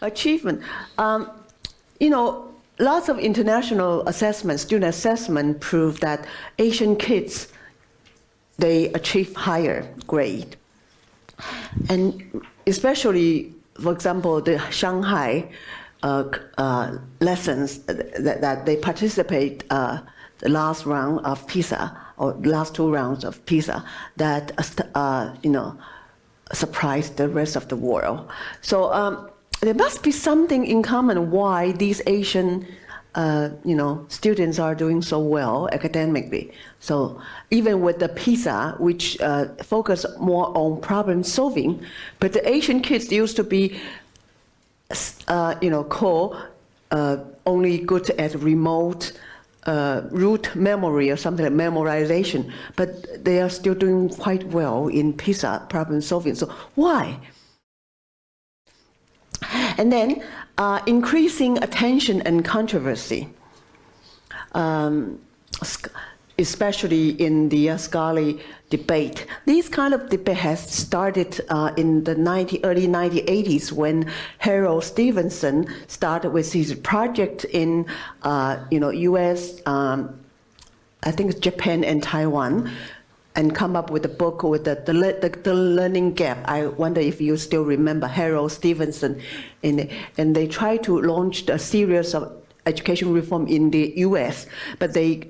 Achievement. Lots of international assessments, student assessment, prove that Asian kids, they achieve higher grade. And especially, for example, the Shanghai lessons that they participate the last round of PISA, or last 2 rounds of PISA, that surprised the rest of the world. So there must be something in common why these Asian students are doing so well academically. So even with the PISA, which focus more on problem solving, but the Asian kids used to be, called only good at remote root memory or something like memorization, but they are still doing quite well in PISA problem solving. So why? And then increasing attention and controversy, especially in the scholarly debate. This kind of debate has started in the early 1980s when Harold Stevenson started with his project in U.S., I think it's Japan and Taiwan, and come up with a book with the learning gap. I wonder if you still remember Harold Stevenson. And they tried to launch a series of education reform in the US, but they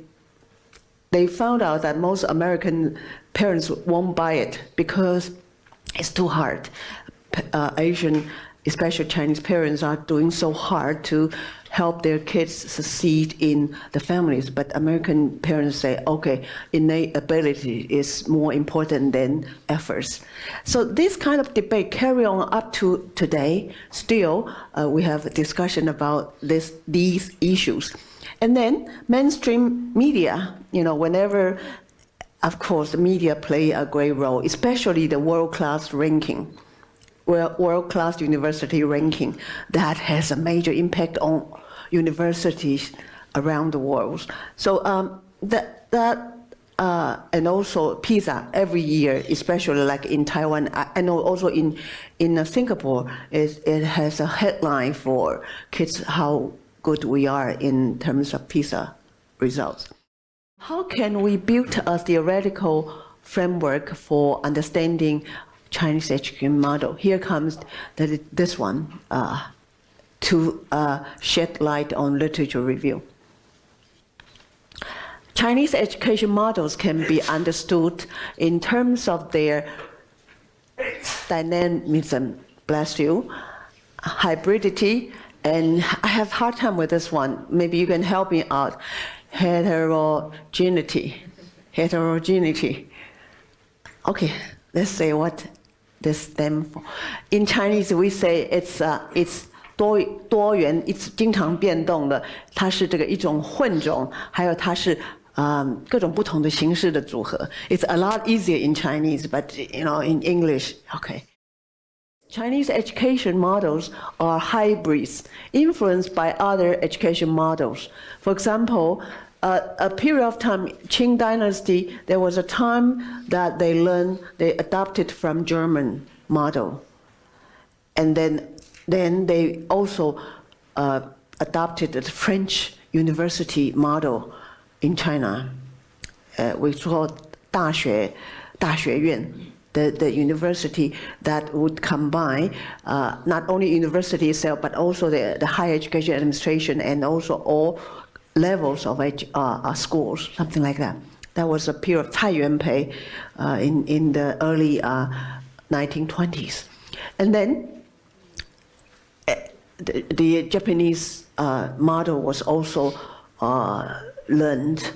found out that most American parents won't buy it because it's too hard. Asian, especially Chinese parents, are doing so hard to help their kids succeed in the families, but American parents say, okay, innate ability is more important than efforts. So this kind of debate carry on up to today. Still, we have a discussion about these issues. And then mainstream media, whenever, of course, the media play a great role, especially the world-class ranking, world-class university ranking, that has a major impact on universities around the world. So and also PISA every year, especially like in Taiwan, and also in Singapore, it has a headline for kids how good we are in terms of PISA results. How can we build a theoretical framework for understanding Chinese education model? Here comes this one to shed light on literature review. Chinese education models can be understood in terms of their dynamism, bless you, hybridity, and I have a hard time with this one. Maybe you can help me out. Heterogeneity. Okay, let's say what this stands for. In Chinese, we say it's 多元， 经常变动的，它是这个一种混种，还有它是各种不同的形式的组合。It's a lot easier in Chinese, but in English, okay. Chinese education models are hybrids, influenced by other education models. For example, a period of time, Qing Dynasty, there was a time that they adopted from German model. And then they also adopted the French university model in China. We call 大学院. The university that would combine not only university itself, but also the higher education administration and also all levels of schools, something like that. That was a period of Cai Yuanpei in the early 1920s. And then the Japanese model was also learned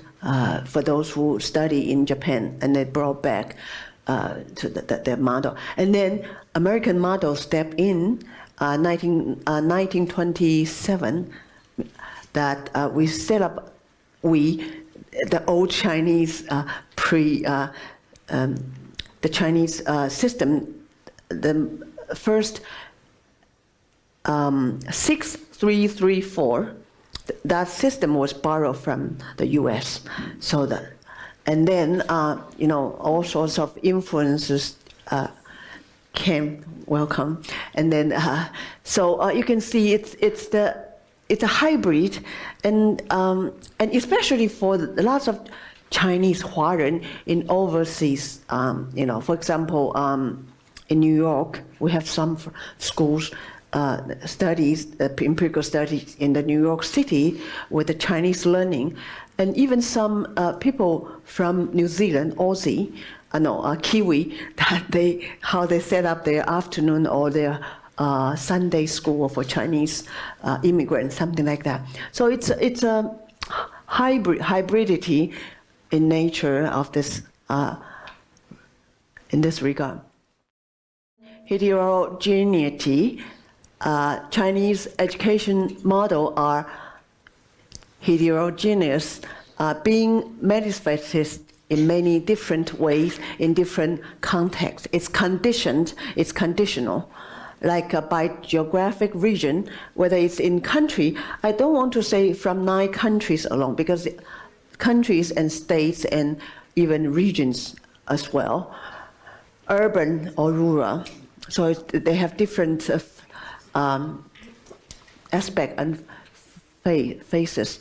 for those who study in Japan, and they brought back to their model. And then American model stepped in 1927, that we set up, the old Chinese the Chinese system, the first 6334, that system was borrowed from the US. So and then all sorts of influences came, welcome. And then, so you can see it's a hybrid, and especially for lots of Chinese Huarren in overseas, for example, in New York, we have some schools, studies, empirical studies in the New York City with the Chinese learning, and even some people from New Zealand, Aussie, Kiwi, how they set up their afternoon or their Sunday school for Chinese immigrants, something like that. So it's a hybridity in nature of this in this regard. Heterogeneity, Chinese education model are heterogeneous, being manifested in many different ways, in different contexts. It's conditioned, it's conditional. Like by geographic region, whether it's in country, I don't want to say from 9 countries alone, because countries and states and even regions as well, urban or rural. So they have different aspect and phases.